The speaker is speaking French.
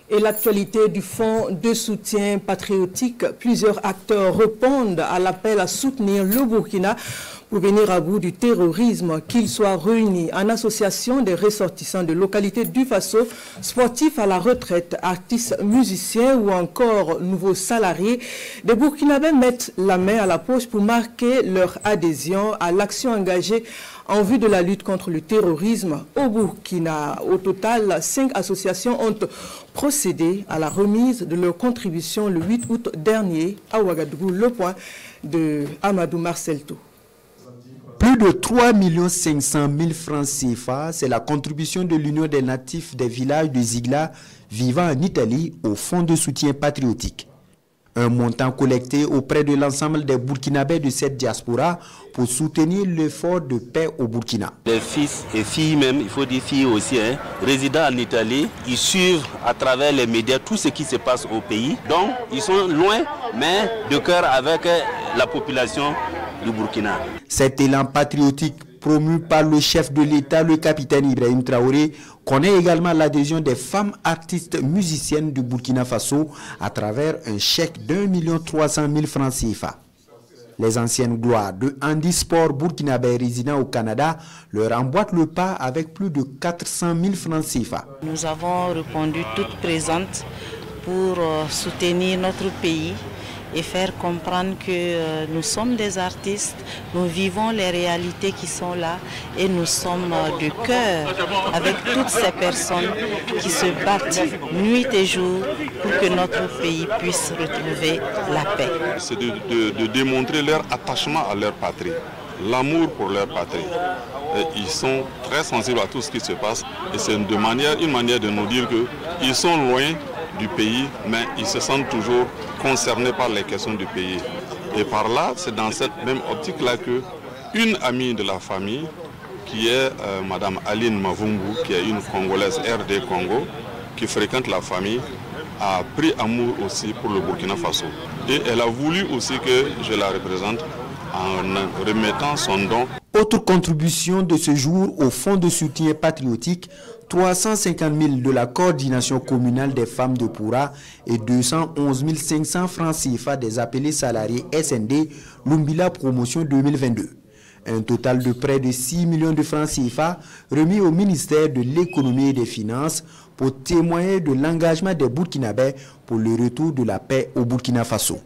Et l'actualité du Fonds de soutien patriotique, plusieurs acteurs répondent à l'appel à soutenir le Burkina pour venir à bout du terrorisme, qu'ils soient réunis en association des ressortissants de localités du Faso, sportifs à la retraite, artistes, musiciens ou encore nouveaux salariés. Les Burkinabés mettent la main à la poche pour marquer leur adhésion à l'action engagée en vue de la lutte contre le terrorisme au Burkina. Au total, 5 associations ont procédé à la remise de leur contribution le 8 août dernier à Ouagadougou. Le point de Amadou Marcelto. Plus de 3 500 000 francs CFA, c'est la contribution de l'Union des natifs des villages de Zigla vivant en Italie au Fonds de soutien patriotique. Un montant collecté auprès de l'ensemble des Burkinabés de cette diaspora pour soutenir l'effort de paix au Burkina. Les fils et filles même, il faut dire filles aussi, résidant en Italie, ils suivent à travers les médias tout ce qui se passe au pays. Donc ils sont loin, mais de cœur avec la population du Burkina. Cet élan patriotique promu par le chef de l'État, le capitaine Ibrahim Traoré, connaît également l'adhésion des femmes artistes musiciennes du Burkina Faso à travers un chèque d'1 300 000 francs CFA. Les anciennes gloires de handisport burkinabé résidant au Canada leur emboîtent le pas avec plus de 400 000 francs CFA. Nous avons répondu toutes présentes pour soutenir notre pays et faire comprendre que nous sommes des artistes, nous vivons les réalités qui sont là et nous sommes de cœur avec toutes ces personnes qui se battent nuit et jour pour que notre pays puisse retrouver la paix. C'est de démontrer leur attachement à leur patrie, l'amour pour leur patrie. Et ils sont très sensibles à tout ce qui se passe et c'est une manière de nous dire qu'ils sont loin du pays, mais ils se sentent toujours concernés par les questions du pays. Et par là, c'est dans cette même optique-là qu'une amie de la famille, qui est Madame Aline Mavungu, qui est une Congolaise RD Congo, qui fréquente la famille, a pris amour aussi pour le Burkina Faso. Et elle a voulu aussi que je la représente en remettant son don. Autre contribution de ce jour au Fonds de soutien patriotique, 350 000 de la coordination communale des femmes de Poura et 211 500 francs CFA des appelés salariés SND Lumbila Promotion 2022. Un total de près de 6 millions de francs CFA remis au ministère de l'économie et des finances pour témoigner de l'engagement des Burkinabés pour le retour de la paix au Burkina Faso.